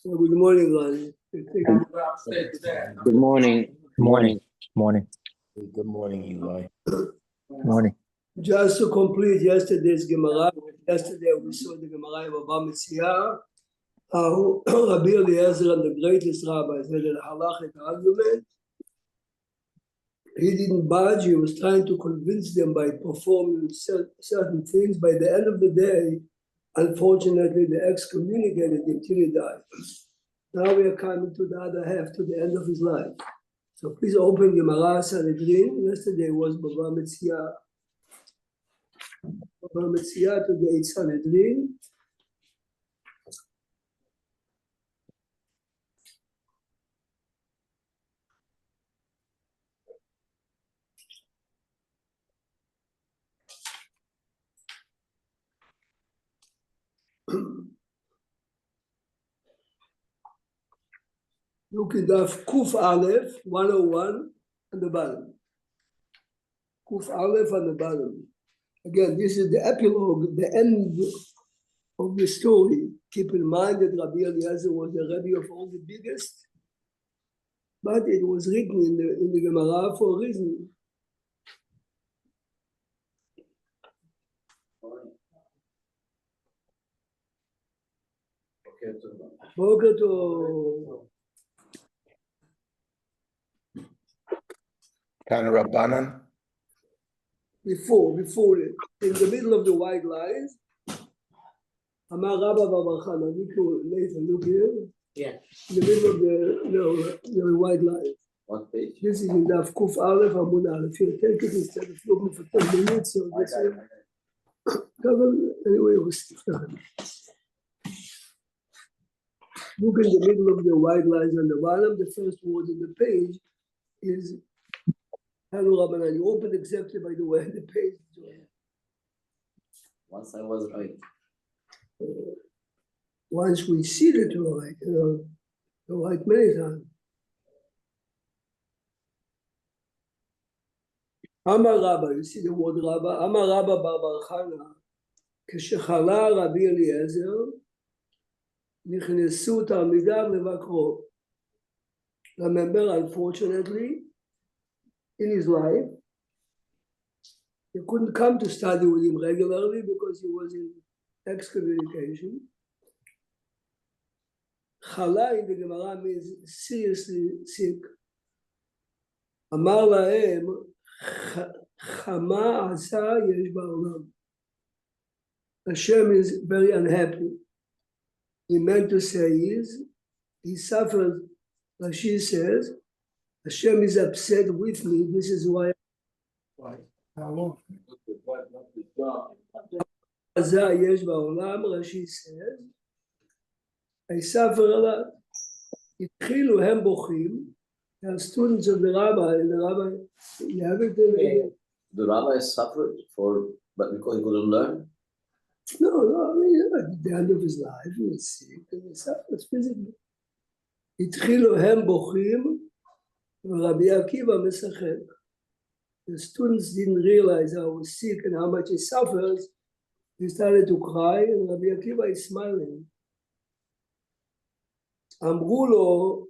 So good morning, Ronnie. Good morning. Morning. Good morning, Eli. Morning. Just to complete yesterday's Gemara, yesterday we saw the Gemara of Bava Metzia, how Rabbi Eliezer and the greatest rabbis had a halachic argument. He didn't budge, he was trying to convince them by performing certain things. By the end of the day, unfortunately, they excommunicated him till he died. Now we are coming to the other half, to the end of his life. So please open Gemara Sanhedrin. Yesterday was Bava Metzia. Bava Metzia, today it's Sanhedrin. Look at the Kuf Aleph 101 on the bottom. Kuf Aleph on the bottom. Again, this is the epilogue, the end of the story. Keep in mind that Rabbi Eliezer was the Rebbe of all the biggest, but it was written in the Gemara for a reason. Boker Tov. Tana Rabbanan. Before it, in the middle of the white lines, Amar Rabba Bar Chana, later, look here. Yeah. In the middle of the white lines. What page? This is in Daf Kuf Aleph Amud Aleph. You take it instead of looking for 10 minutes. So this anyway, it was look in the middle of the white lines on the bottom. The first word in the page is Hello Rabbanan. You open exactly by the way the page. Once I was right. Once we see the right, the right many times. Amar Rabba, you see the word Rabba. Amar Rabba Bar Chana. כשחלה רבי אליעזר, נכנסו תלמידיו לבקרו. Remember, unfortunately, in his life, he couldn't come to study with him regularly because he was in excommunication. Chala in the Gemara means seriously sick. Amar lahem, chama asa yesh ba'olam. Hashem is very unhappy. He meant to say he suffered, Rashi says, Hashem is upset with me. This is why. How long? Rashi says, I suffer a lot. התחילו הם בוכים, the students of the rabbi, and the rabbi, you have it in The rabbi suffered but because he couldn't learn. No, I mean, at the end of his life, he was sick, and he suffered physically. התחילו הם בוכים, Rabbi Akiva משחק. The students didn't realize how he was sick and how much he suffers. He started to cry, and Rabbi Akiva is smiling. אמרו לו,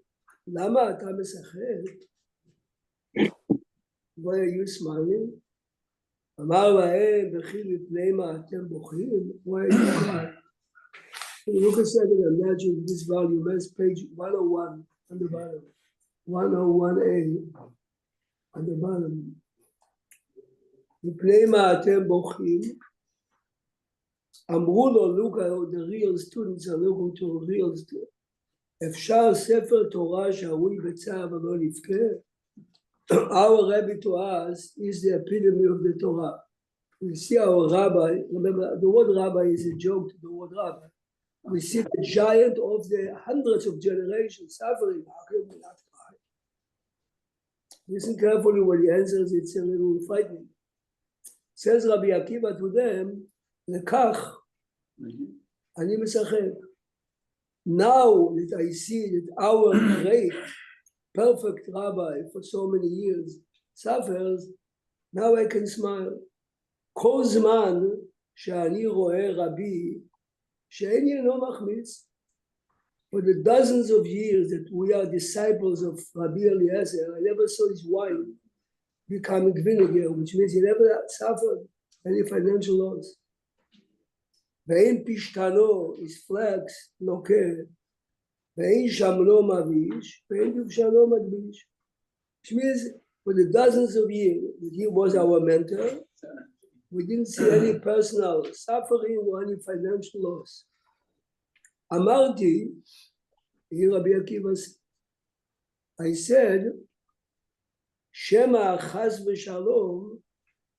למה אתה משחק? Why are you smiling? אמר להם, וכי לפני מה אתם בוכים? Why are you crying? Look a second, imagine this volume, that's page 101 on the bottom. 101A on the bottom. מפני מה אתם בוכים? אמרו לו, look at the real students are looking to real students. אפשר ספר תורה שהרוי בצער ולא נבכה? Our Rebbe to us is the epitome of the Torah. We see our rabbi, remember the word rabbi is a joke to the word rabbi. We see the giant of the hundreds of generations suffering. How can we not cry? Listen carefully when he answers, it's a little frightening. Says Rabbi Akiva to them, לכך, אני משחק. Now that I see that our great, perfect rabbi for so many years suffers, now I can smile. כל זמן שאני רואה רבי שאין ינו מחמיץ, For the dozens of years that we are disciples of Rabbi Eliezer, I never saw his wine becoming vinegar, which means he never suffered any financial loss. ואין פשתנו, his flax, נוקר, ואין שמנו מביש, ואין דבשנו מדביש. Which means for the dozens of years that he was our mentor, we didn't see any personal suffering or any financial loss. אמרתי, here Rabbi Akiva said, I said, שמא חס ושלום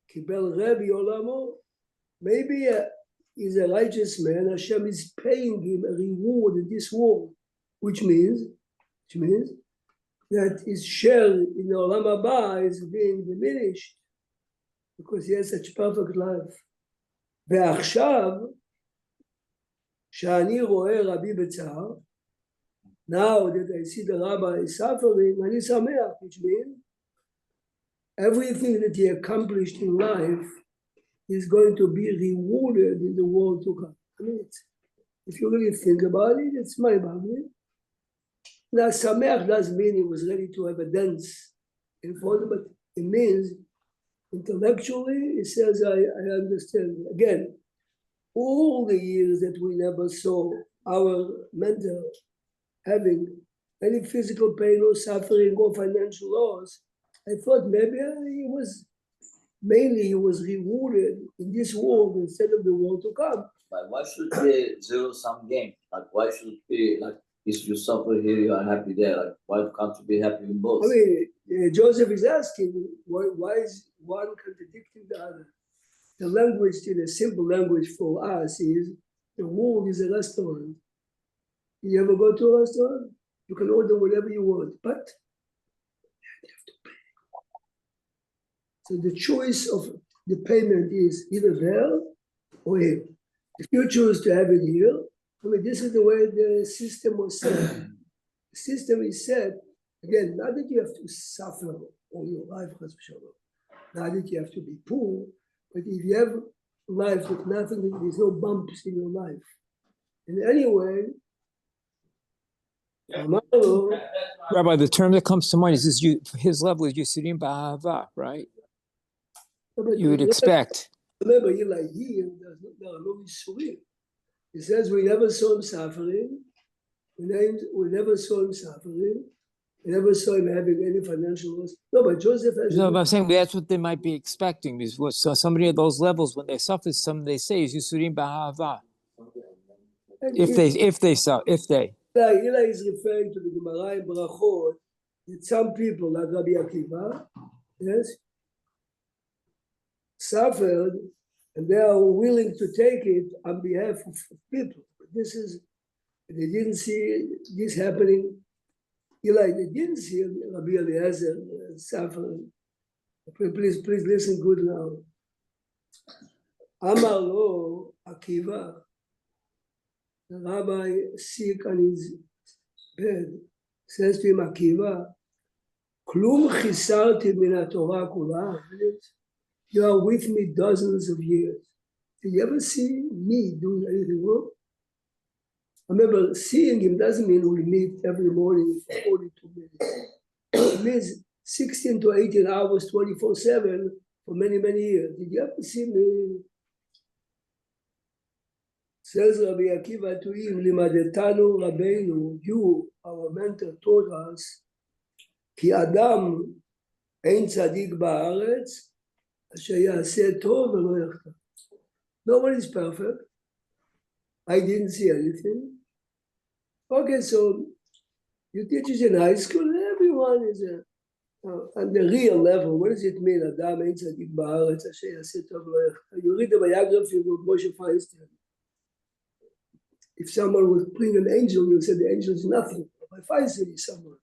קיבל רבי עולמו. Maybe he's a righteous man, Hashem is paying him a reward in this world, which means that his share in the Olam Haba is being diminished because he has such perfect life. ועכשיו, שאני רואה רבי בצער, now that I see the rabbi is suffering, אני שמח, which means everything that he accomplished in life is going to be rewarded in the world to come. I mean, if you really think about it, it's my Bible. Now, Sameach doesn't mean he was ready to have a dance in front, but it means intellectually, he says, I understand. Again, all the years that we never saw our mentor having any physical pain or suffering or financial loss, I thought maybe he was rewarded in this world instead of the world to come. But why should it be a zero-sum game? Like, why should it be like, if you suffer here, you are happy there? Like, why can't you be happy in both? I mean, Joseph is asking, why is one contradicting the other? The language, in a simple language for us, is the world is a restaurant. You ever go to a restaurant? You can order whatever you want, but you have to pay. So the choice of the payment is either there or here. If you choose to have it here, I mean, this is the way the system was set. The system is set, again, not that you have to suffer all your life, not that you have to be poor, but if you have life with nothing, there's no bumps in your life. And anyway, Rabbi, the term that comes to mind is his level is Yisurim Ba'ahava, right? You would expect. Remember, you're like here, there are no Yisurim. He says we never saw him suffering. We never saw him suffering. We never saw him having any financial loss. No, but Joseph has. No, but I'm saying that's what they might be expecting. Is what somebody at those levels, when they suffer, some they say is Yisurim Ba'ahava. If they. Eli is referring to the Gemara in Brachot that some people, like Rabbi Akiva, yes, suffered, and they are willing to take it on behalf of people. They didn't see this happening. Eli, they didn't see Rabbi Eliezer suffering. Please listen good now. Amar lo Akiva. The rabbi sick on his bed, says to him, Akiva, Klum chisarti min Torah kula. You are with me dozens of years. Did you ever see me doing anything wrong? I remember seeing him doesn't mean we meet every morning for 42 minutes. It means 16 to 18 hours, 24/7 for many, many years. Did you ever see me? Says Rabbi Akiva to him, Limadetanu Rabbeinu, you, our mentor, taught us, Ki Adam ein tzadik ba'aretz, asher yaseh tov v'lo yachta. Nobody is perfect. I didn't see anything. Okay, so you teach us in high school, everyone is on the real level. What does it mean? Adam ein tzadik ba'aretz, asher yaseh tov v'lo yachta. You read the biography of Moshe Feinstein. If someone would bring an angel, you say the angel is nothing. If I say is someone.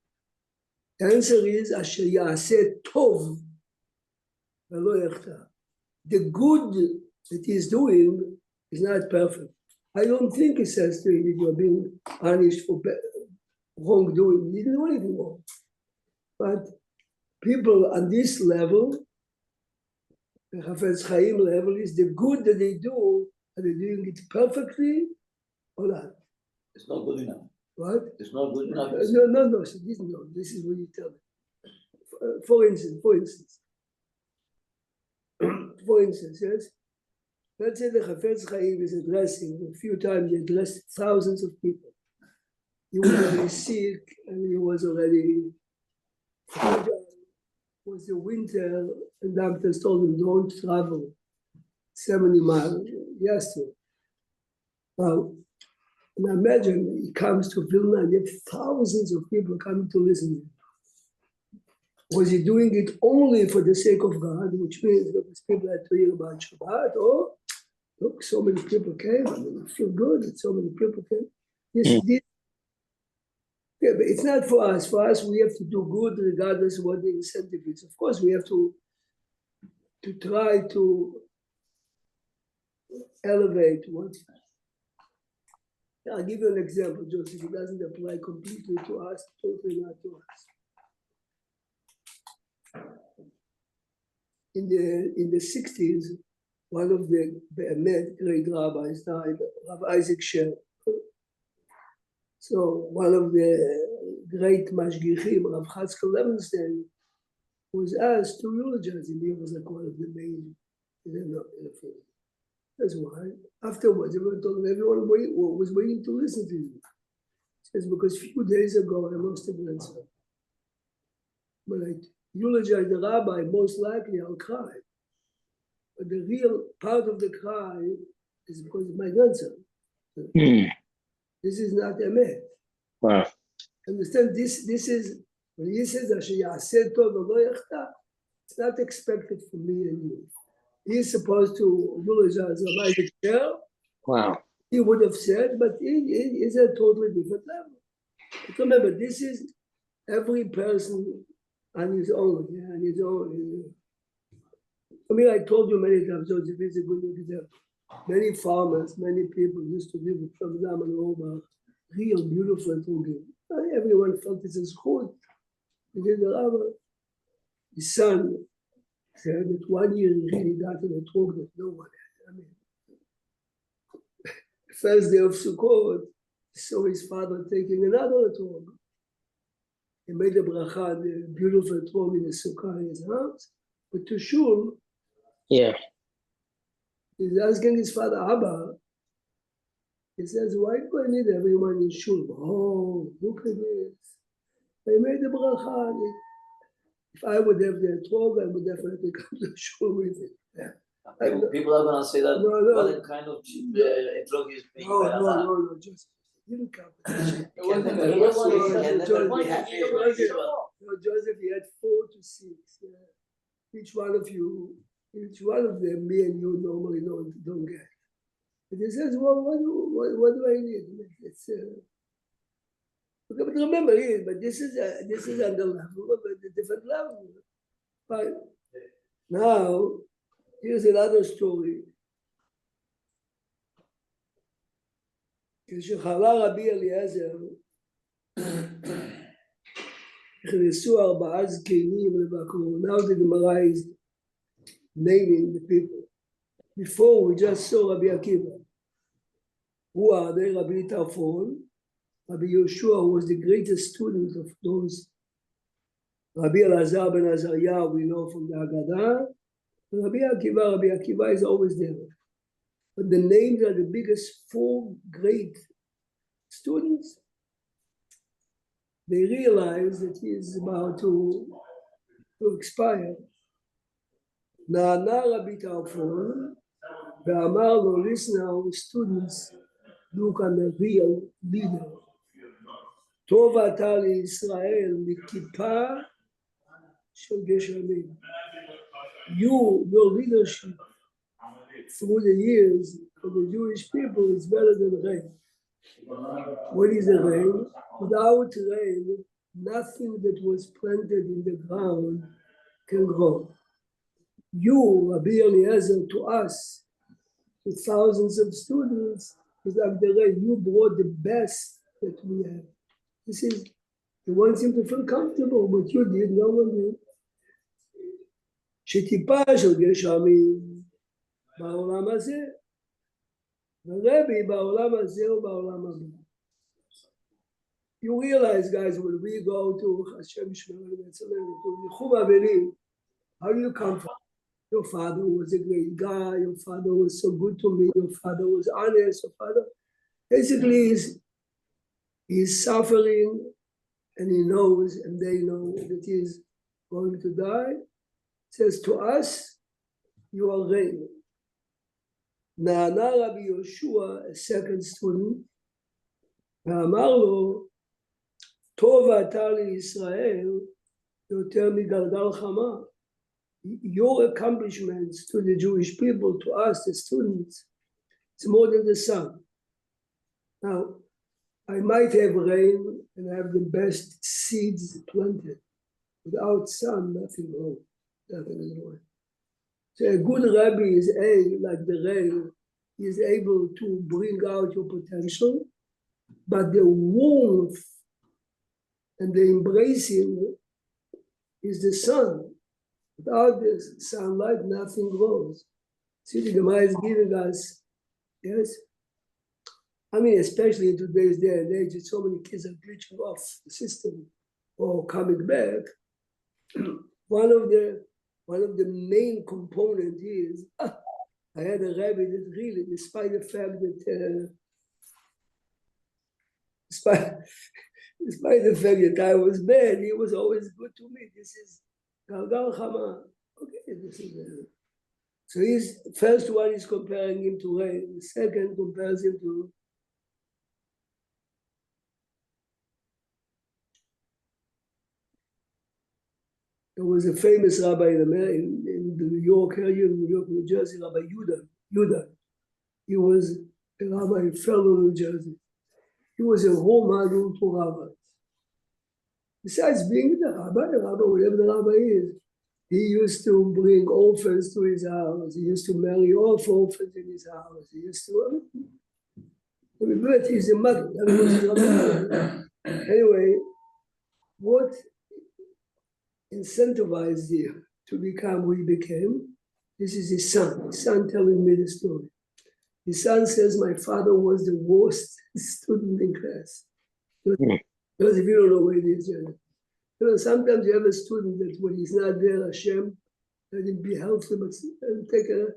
The answer is Asher Yaseh Tov V'lo Yachta. The good that he is doing is not perfect. I don't think he says to him that you're being punished for wrongdoing. He didn't do anything wrong. But people on this level, the Chafetz Chaim level, is the good that they do, are they doing it perfectly? Or not. It's not good enough. What? It's not good enough. No. So this is what you tell me. For instance, yes. Let's say the Chafetz Chaim is addressing, a few times he addressed thousands of people. He was already sick and he was already fragile. It was the winter and doctors told him don't travel 70 miles. Yes, sir. Now, and imagine he comes to Vilna and you have thousands of people coming to listen to him. Was he doing it only for the sake of God, which means because people had to hear about Shabbat, or look, so many people came, I mean, I feel good that so many people came. Yeah, but it's not for us. For us, we have to do good regardless of what the incentive is. Of course, we have to try to elevate what. I'll give you an example, Joseph. It doesn't apply completely to us, totally not to us. In the 60s, one of the great rabbis died, Rav Isaac Sher. So one of the great mashgichim, Rav Chatzkel Levenstein, was asked to eulogize him. He was like one of the main. That's why. Afterwards, everyone told him everyone was waiting to listen to him. He says, because a few days ago I lost a grandson. When I eulogize the rabbi, most likely I'll cry. But the real part of the cry is because of my grandson. This is not emet. Wow. Understand? This is when he says it's not expected from me and you. He's supposed to eulogize Rabbi Sher. Wow. He would have said, but he is a totally different level. But remember, this is every person on his own. Yeah, on his own. I mean, I told you many times, Joseph, it's a good example. Many farmers, many people used to live with Shabbat and Oba, real beautiful talking. Everyone felt it's a good. His son said that 1 year he really got in a talk that no one had. I mean, first day of Sukkot, he saw his father taking another talk. He made a bracha, the beautiful talk in the sukkah in his house, but to shul, yeah, he's asking his father, Abba, he says, why do I need everyone in shul? Oh, look at this. I made the bracha. If I would have the talk, I would definitely come to shul with it. Yeah. People are going to say that, No. what kind of drug is being No, just didn't come. Joseph, he had 4 to 6. Yeah. Each one of them, me and you normally don't get. But he says, well, what do I need? It's, but remember, but this is on the level of a different level. But now, here's another story. כשחלה רבי אליעזר, נכנסו 4 זקנים לבקרו. Now the Gemara is naming the people. Before we just saw Rabbi Akiva. Who are they? Rabbi Tarfon, Rabbi Yoshua, who was the greatest student of those. Rabbi Elazar ben Azariah, we know from the Haggadah. Rabbi Akiva is always there. But the names are the biggest 4 great students. They realize that he is about to expire. Na'ana Rabbi Tarfon, ואמר לו, listen now, students, look on the real leader. טוב אתה לישראל מכיפה של גשמים. Your leadership through the years of the Jewish people is better than rain. What is the rain? Without rain, nothing that was planted in the ground can grow. You, Rabbi Eliezer, to us, to thousands of students, is like the rain. You brought the best that we have. This is, he wants him to feel comfortable, but you did, no one did. שטיפה של גשמים בעולם הזה, ורבי בעולם הזה ובעולם הבא. you realize, guys, when we go to Hashem Shmerenu Betzalel, to Nichum Avelim, how do you come from? Your father was a great guy, your father was so good to me, your father was honest, your father basically he's suffering and he knows and they know that he's going to die. It says to us, you are reigning. נענה רבי יהושע, a second student, ואמר לו, טוב אתה לישראל יותר מגלגל חמה. Your accomplishments to the Jewish people, to us, the students, it's more than the sun. Now, I might have rain and have the best seeds planted. Without sun, nothing wrong. Nothing is wrong. So a good rabbi is like the rain, he is able to bring out your potential, but the warmth and the embracing is the sun. Without this sunlight, nothing grows. See, the Gemara is giving us, yes? I mean, especially in today's day and age, so many kids are glitching off the system or coming back. One of the main components is, I had a rabbi that really, despite the fact that, despite the fact that I was bad, he was always good to me. This is Galgal Chama. Okay, this is so he's first one is comparing him to rain. The second compares him to there was a famous rabbi in the New York area, New York, New Jersey, Rabbi Yudan. He was a rabbi in fellow New Jersey. He was a role model to rabbis. Besides being the rabbi, whatever the rabbi is, he used to bring orphans to his house. He used to marry off orphans in his house. He used to, but he's a mother. Anyway, what incentivized him to become who he became? This is his son. His son telling me the story. His son says, my father was the worst student in class. Because if you don't know what it is, you know, sometimes you have a student that when he's not there, Hashem, let him be helpful, but take a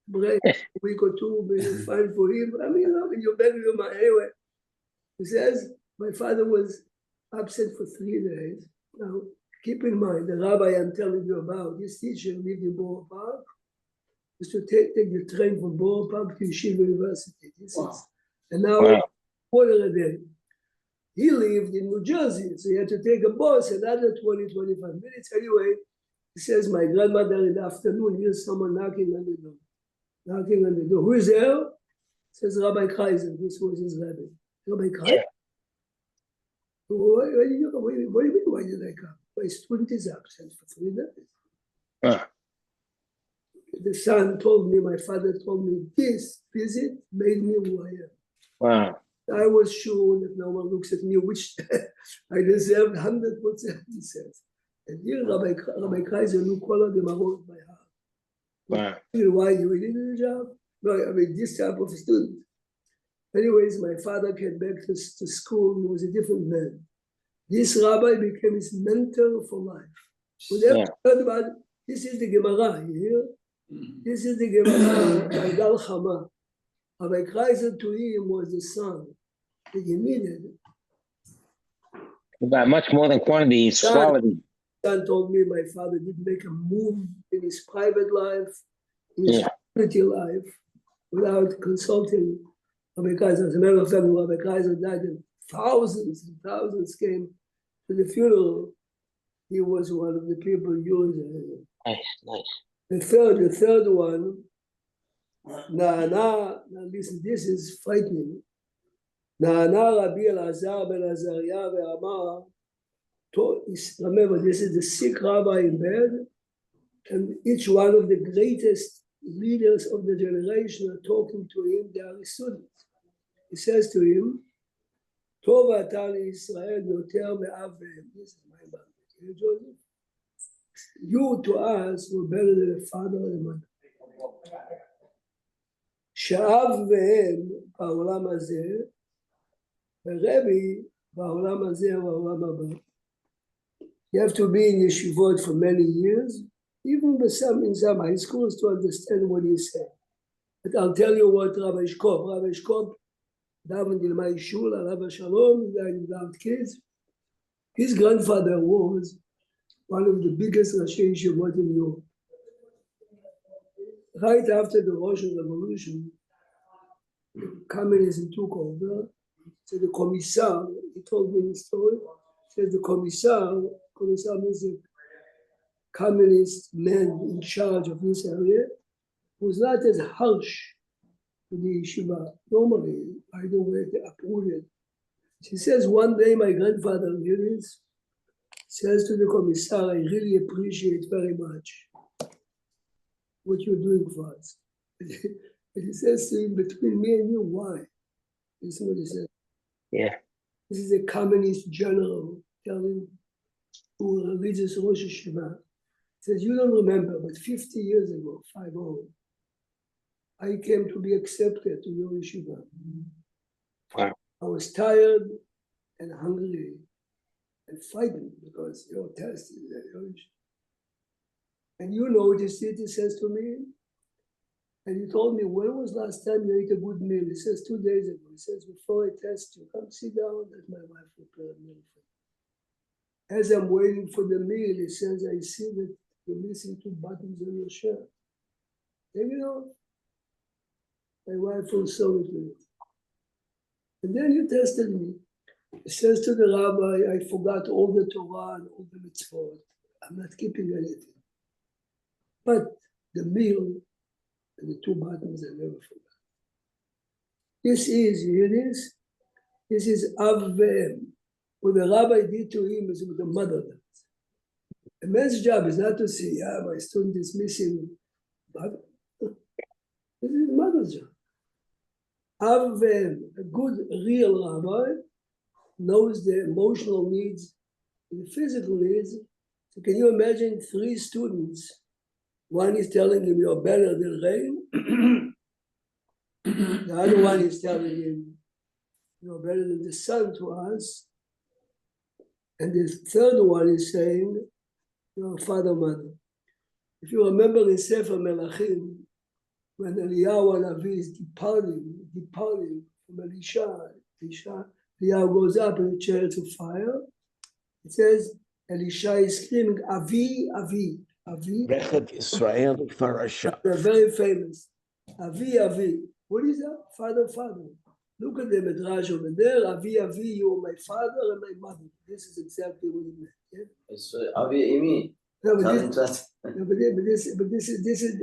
break, a week or two, be fine for him. I mean, you know, in your back of your mind. Anyway, he says, my father was absent for 3 days. Now, keep in mind, the rabbi I'm telling you about, this teacher lived in Borough Park, used to take the train from Borough Park to Yeshiva University. This is, and now, quarter a day. He lived in New Jersey, so he had to take a bus, another 20, 25 minutes. Anyway, he says, my grandmother in the afternoon hears someone knocking on the door. Knocking on the door. Who is there? Says Rabbi Kaiser. This was his rabbi. Rabbi Kaiser? What do you mean, why did I come? My student is absent for 3 days. The son told me, my father told me, this visit made me who I am. Wow. I was sure that no one looks at me, which I deserved 100%, he says. And here Rabbi Kaiser knew all of them around my heart. Wow. Why you really did the job? No, I mean, this type of student. Anyways, my father came back to school. He was a different man. This rabbi became his mentor for life. Whatever heard about it, this is the Gemara, you hear? This is the Gemara by Gal Chama. Rabbi Kaiser to him was the son that he needed. About much more than quantity, it's quality. Son told me my father didn't make a move in his private life, in his community life, without consulting Rabbi Kaiser. As a matter of fact, when Rabbi Kaiser died, and thousands and thousands came to the funeral. He was one of the people used. Nice, nice. The third one, now listen, this is frightening. Na'ana Rabbi Elazar ben Azariah ve'amar, remember, this is the sick rabbi in bed, and each one of the greatest leaders of the generation are talking to him. They are his students. He says to him, Tov ata liYisrael yoter me'av ve'em. This is my Bible. Joseph? You to us were better than a father and a mother. שאב והם בעולם הזה, ורבי בעולם הזה ובעולם הבא. You have to be in yeshivot for many years, even in some high schools, to understand what you say. But I'll tell you what Rabbi Shkop, davened in my shul, Rabbi Shalom, without kids. His grandfather was one of the biggest Rashi Yeshivot in Europe. Right after the Russian Revolution, communism took over. So the commissar, he told me the story, said the commissar means a communist man in charge of this area, was not as harsh to the yeshiva. Normally, I don't know they approved it. She says, one day my grandfather Yunis says to the commissar, I really appreciate very much what you're doing for us. And he says to him, between me and you, why? This is what he said. Yeah. This is a communist general telling to a religious Rosh Yeshiva. He says, you don't remember, but 50 years ago, 50, I came to be accepted to your yeshiva. Wow. I was tired and hungry and frightened because your test is huge. And you noticed it, he says to me, and he told me, when was last time you ate a good meal? He says, 2 days ago. He says, before I test you, come sit down, let my wife prepare a meal for you. As I'm waiting for the meal, he says, I see that you're missing 2 buttons on your shirt. Take it off. My wife was sorry to it. And then he tested me. He says to the rabbi, I forgot all the Torah and all the mitzvot. I'm not keeping anything. But the meal and the 2 buttons I never forgot. This is, you hear this? This is Av Ve'em. What the rabbi did to him is what the mother does. A man's job is not to say, yeah, my student is missing. But this is the mother's job. Av Ve'em, a good, real rabbi, knows the emotional needs and the physical needs. So can you imagine 3 students? One is telling him, you're better than rain. The other one is telling him, you're better than the sun to us. And the third one is saying, you're father, mother. If you remember in Sefer Melachim, when Eliyahu Hanavi is departing from Elisha, Eliyahu goes up in the chariot of fire. It says, Elisha is screaming, Avi, Avi. Avi. Rechet Israel Farasha. They're very famous. Avi, Avi. What is that? Father, father. Look at the Midrash over there. Avi, Avi, you are my father and my mother. This is exactly what he meant. Yeah? It's Avi Imi. No, but this is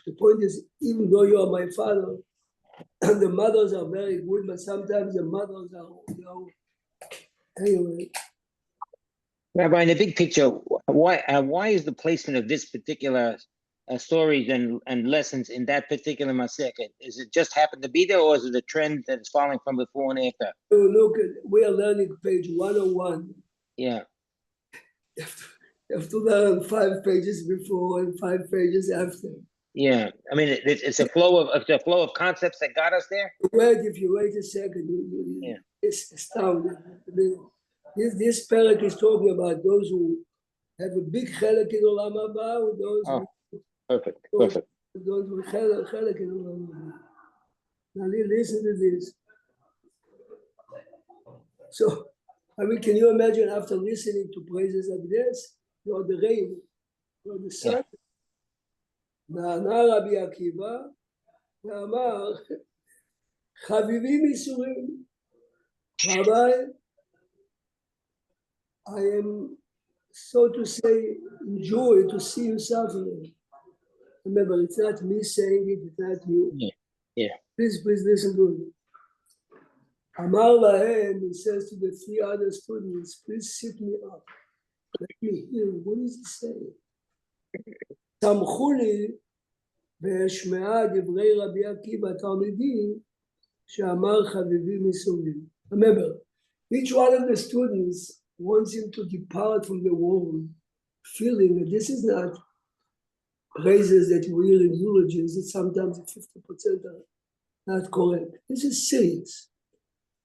the point is, even though you are my father, the mothers are very good, but sometimes the mothers are, anyway. Rabbi, in the big picture, why is the placement of this particular stories and lessons in that particular masechet? Is it just happened to be there, or is it a trend that is following from before and after? So look, we are learning page 101. Yeah. You have to learn 5 pages before and 5 pages after. Yeah, I mean, it's a flow of concepts that got us there. If you wait a second, it's astounding. This parak is talking about those who have a big chelek in Olam Haba, or those Perfect. those who chelek in Olam Haba. Now listen to this. So, I mean, can you imagine after listening to praises like this, you're the rain, you're the sun. נענה רבי עקיבא ואמר, חביבים ייסורים. Rabbi, I am, so to say, enjoy to see you suffering. Remember, it's not me saying it, it's not you. Yeah. Please listen to it. Amar lahem, he says to the 3 other students, please sit me up. Let me hear, what is he saying? סמכו והשמעה דברי רבי עקיבא תלמידים שאמר חביבים מסורים. Remember, each one of the students wants him to depart from the world, feeling that this is not praises that we hear in eulogies, that sometimes 50% are not correct. This is serious.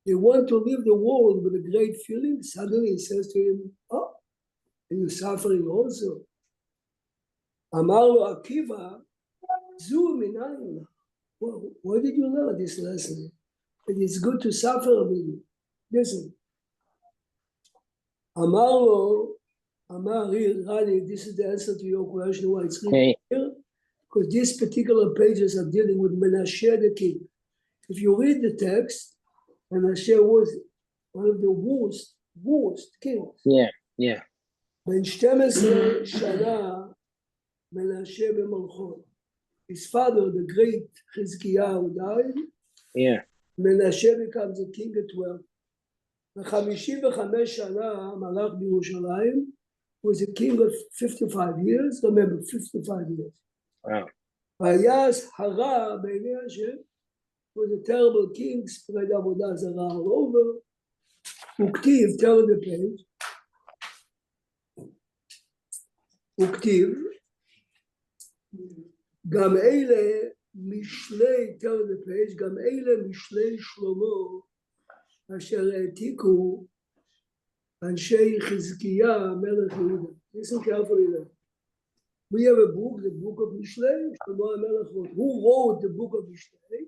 They want to leave the world with a great feeling. Suddenly he says to him, oh, and you're suffering also. Amar lo Akiva, zu minayin. Well, where did you learn this lesson? That it's good to suffer a bit. Listen. Amar lo, Amar Rani, this is the answer to your question why it's written here. Because these particular pages are dealing with Menashe the king. If you read the text, Menashe was one of the worst kings. Yeah. Ben 12 שנה Menashe במלכות. His father, the great Chizkiyahu, died. Yeah. Menashe becomes a king at 12. ו-55 שנה מלך בירושלים, was a king of 55 years. Remember, 55 years. Wow. ויעש הרע בעיני השם, was a terrible king, spread עבודה זרה all over. וכתיב, turn the page. וכתיב, גם אלה משלי, turn the page, גם אלה משלי שלמה, אשר העתיקו אנשי חזקיה מלך יהודה. Listen carefully now. We have a book, the book of Mishlei, Shlomo HaMelech wrote. Who wrote the book of Mishlei?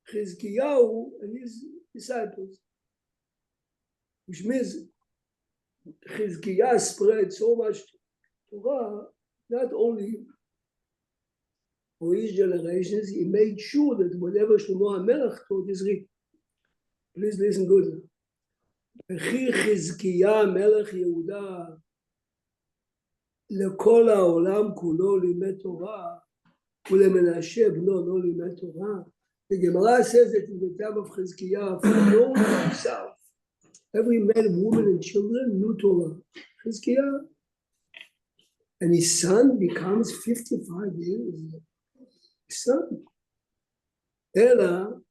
Chizkiyahu and his disciples. Which means Chizkiah spread so much Torah, not only for his generations, he made sure that whatever Shlomo HaMelech taught is written. Please listen good. וכי חזקיה מלך יהודה לכל העולם כולו לימד תורה ולמנשה בנו לא לימד תורה. The Gemara says that in the time of Chizkiah, from north to south, every man, woman, and children knew Torah. Chizkiah, and his son becomes 55 years. His son. אלא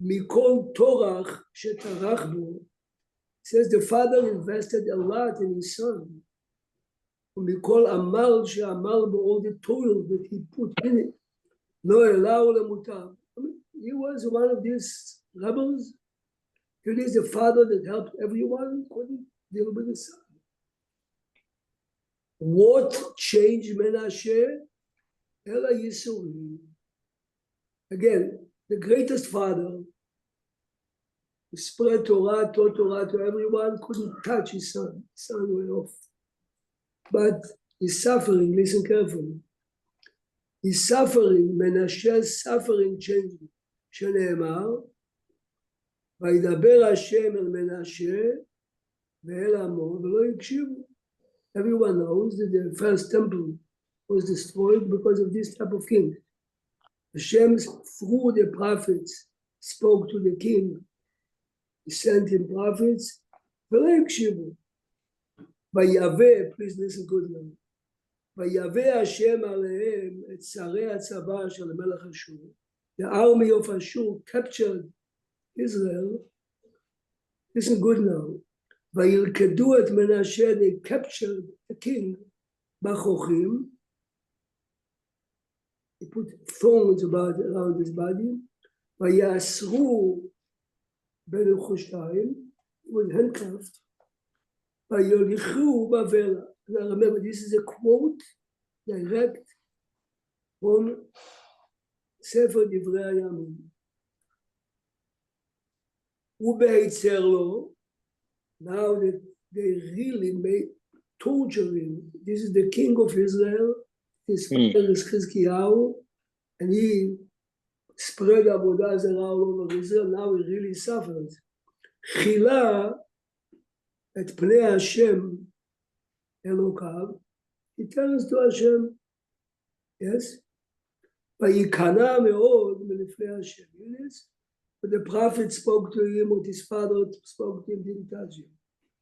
Mikol Torach shetarach bo, says the father invested a lot in his son. Mikol amal she'amal bo, all the toil that he put in it. Lo elau lemutar. He was one of these rebels. It is the father that helped everyone, couldn't deal with the son. What changed Menashe? Ela Yisurim. Again, the greatest father who spread Torah, taught Torah to everyone, couldn't touch his son. His son went off. But his suffering, listen carefully. His suffering, Menashe's suffering changed. שנאמר, וידבר השם אל מנשה ואל עמו ולא הקשיבו. Everyone knows that the first temple was destroyed because of this type of king. Hashem, through the prophets, spoke to the king. He sent him prophets. ולא הקשיבו. ויבא, please listen good now. ויבא השם עליהם את שרי הצבא של מלך אשור. The army of Ashur captured Israel. Listen good now. וילכדו את מנשה, they captured the king. בחוכים. He put thorns around his body. ויאסרו בנחושתיים. He was handcuffed. ויוליכו בבלה. Now remember, this is a quote direct from ספר דברי הימים. ובהיצר לו, now that they really made torture him. This is the king of Israel. His father is Chizkiyahu, and he spread Avodah Zarah all over Israel. Now he really suffers. חילה את פני השם אלוקיו. He turns to Hashem. Yes? ויקנא מאוד מלפני השם. But the prophet spoke to him, what his father spoke to him, didn't touch him.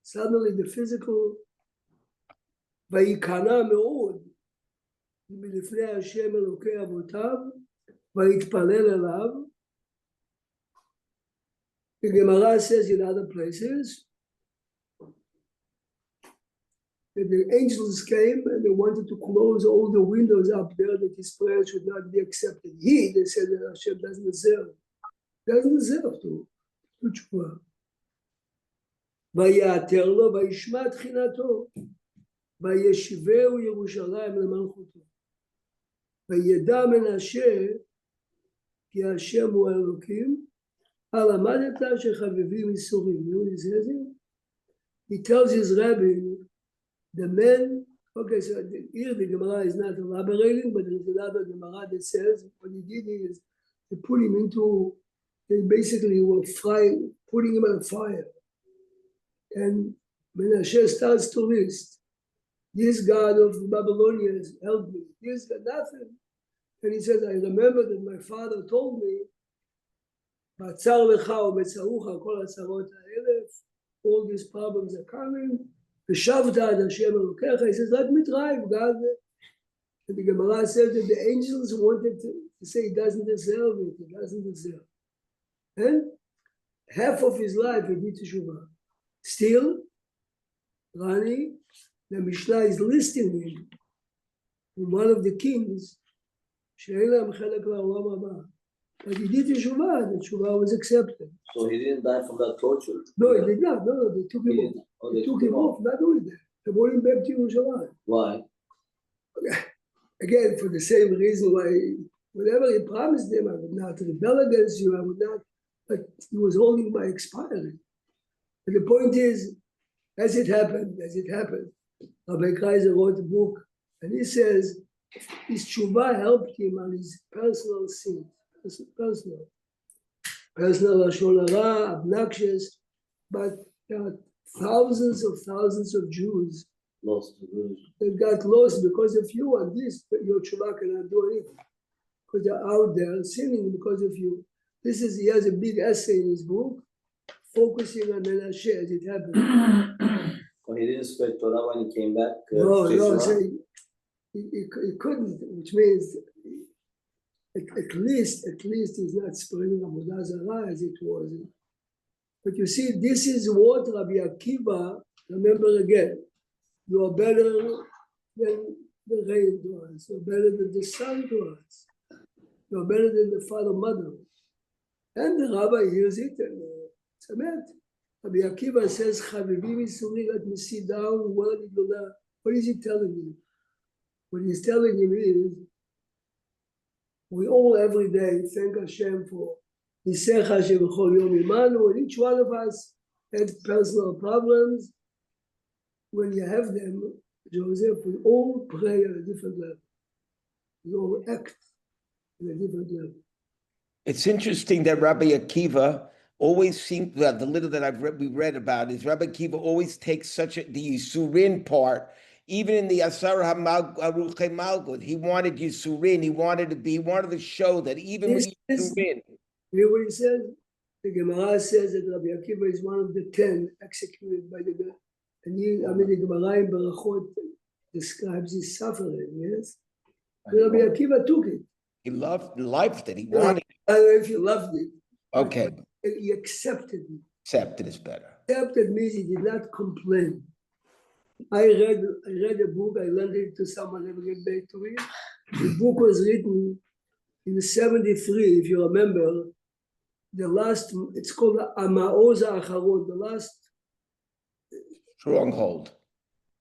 Suddenly the physical, ויקנא מאוד מלפני השם אלוקי אבותיו, ויתפלל אליו. The Gemara says in other places that the angels came and they wanted to close all the windows up there that his prayer should not be accepted. They said that Hashem doesn't deserve. doesn't deserve to do tshuva. ויעתר לו וישמע תחינתו, וישבהו ירושלים למלכותו. וידע מנשה כי השם הוא האלוקים, למדת שחביבים ייסורים. You know, he says it? He tells his rabbi, the men, okay, so here the Gemara is not elaborating, but there's another Gemara that says what he did is they put him into, they basically were putting him on fire. And Menashe starts to list, this God of Babylonia has helped me, this got nothing. And he says, I remember that my father told me, בצר לך ובצרוך כל הצרות האלף, all these problems are coming, ושבת עד השם אלוקיך. He says, let me drive, God. And the Gemara says that the angels wanted to say he doesn't deserve it, he doesn't deserve. And half of his life he did teshuvah. Still, Rani, the Mishnah is listing him from one of the kings, שאין להם חלק לעולם הבא. But he did teshuvah, the teshuvah was accepted. So he didn't die from that torture? No, he did not. No, they took him off. They took him off, not only that. They brought him back to Yerushalayim. Why? Again, for the same reason why, whatever he promised them, I would not rebel against you, I would not, but he was holding my expiry. And the point is, as it happened, Rabbi Kreiser wrote a book, and he says, his tshuva helped him on his personal sins, personal lashon hara, obnoxious, but there are thousands of Jews Lost. that got lost because of you, and this, your tshuva cannot do anything. Because they're out there sinning because of you. He has a big essay in his book, focusing on Menashe as it happened. Well, he didn't spread Torah when he came back? No, so he couldn't, which means at least he's not spreading Avodah Zarah as it was. But you see, this is what Rabbi Akiva, remember again, you are better than the rain to us, you're better than the sun to us, you're better than the father, mother. And the rabbi hears it, and it's a met. Rabbi Akiva says, Chavivim Yisuri, let me sit down, what is he telling you? What he's telling him is, we all every day thank Hashem for Nisech Hashem B'chol Yom Imanu, and each one of us had personal problems. When you have them, Joseph, we all pray at a different level. We all act at a different level. It's interesting that Rabbi Akiva always seemed, well, the little that we read about is Rabbi Akiva always takes the Yisurin part, even in the Asar HaRuchei Malchut. He wanted Yisurin, he wanted to show that even with Yisurin. Hear what he says? The Gemara says that Rabbi Akiva is one of the 10 executed by the God. And the Gemara in Barachot describes his suffering, yes? Rabbi Akiva took it. He loved it, he wanted it. I don't know if he loved it. Okay. He accepted it. Accepted is better. Accepted means he did not complain. I read a book, I lent it to someone, never get back to it. The book was written in 73, if you remember. The last, it's called Ma'oz Acharon, the last Stronghold.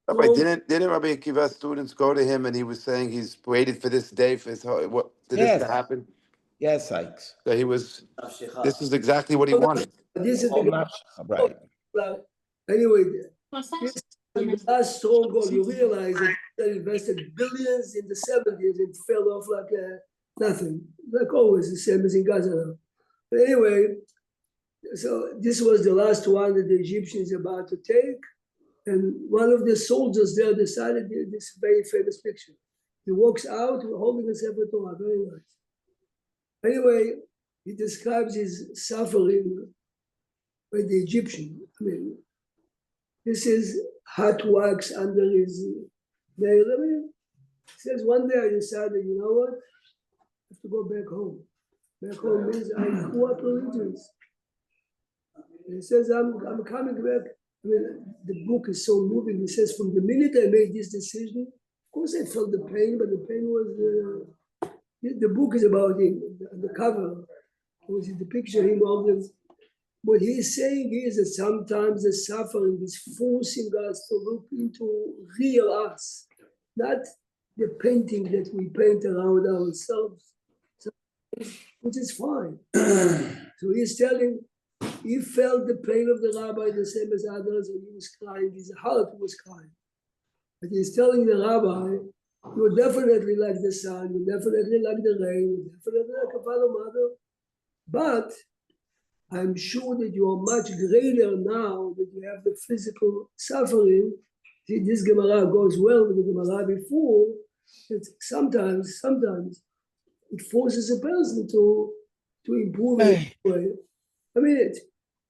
Rabbi, didn't Rabbi Akiva's students go to him and he was saying he's waited for this day for this to happen? Yes, Sykes. So this is exactly what he wanted. This is Right. Anyway, this the last stronghold, you realize that they invested billions in the 70s, it fell off like nothing. Like always, the same as in Gaza now. But anyway, so this was the last one that the Egyptians are about to take. And one of the soldiers there decided this very famous picture. He walks out holding a Sefer Torah, very nice. Anyway, he describes his suffering by the Egyptian. I mean, this is hot wax under his nail. I mean, he says, one day I decided, you know what? I have to go back home. Back home means I grew up religious. He says, I'm coming back. I mean, the book is so moving. He says, from the minute I made this decision, of course I felt the pain, but the pain was, the book is about him, the cover. was in the picture him always. What he's saying is that sometimes the suffering is forcing us to look into real us, not the painting that we paint around ourselves, which is fine. So he's telling, he felt the pain of the rabbi the same as others, and he was crying, his heart was crying. But he's telling the rabbi, you're definitely like the sun, you're definitely like the rain, you're definitely like a father, mother, but I'm sure that you are much greater now that you have the physical suffering. See, this Gemara goes well with the Gemara before, that sometimes it forces a person to improve in a way. I mean,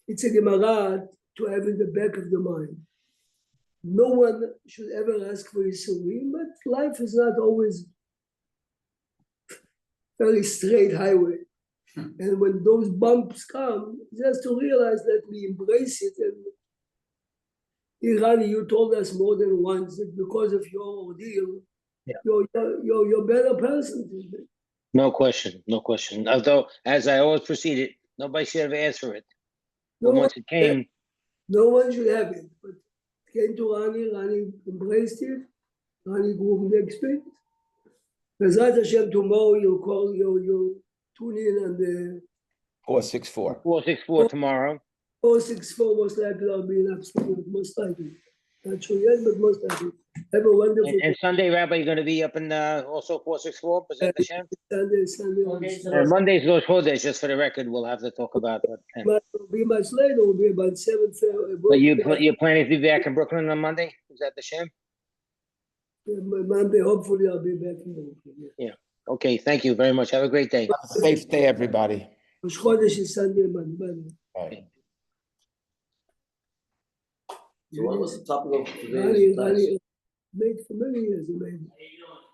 it's a Gemara to have in the back of the mind. No one should ever ask for Yisurim, but life is not always very straight highway. And when those bumps come, just to realize that we embrace it. And Irani, you told us more than once that because of your ordeal, you're a better person today. No question, no question. Although, as I always proceeded, nobody should have asked for it. But once it came, no one should have it. But it came to Rani embraced it, Rani grew from the experience. Bezrat Hashem, tomorrow you'll tune in on the 464. 464 tomorrow. 464, most likely I'll be in upstate, most likely. Not sure yet, but most likely. Have a wonderful And Sunday, Rabbi, you're going to be up in also 464, B'ezrat Hashem? Sunday. And Monday's Rosh Chodesh, just for the record, we'll have to talk about that. It'll be much later, it'll be about 7:30. But you're planning to be back in Brooklyn on Monday? B'ezrat Hashem? Monday, hopefully I'll be back in Brooklyn. Yeah. Okay, thank you very much. Have a great day. Safe day, everybody. Rosh Chodesh is Sunday, Monday. Bye. So what was the topic of today's class? Made for many years, maybe.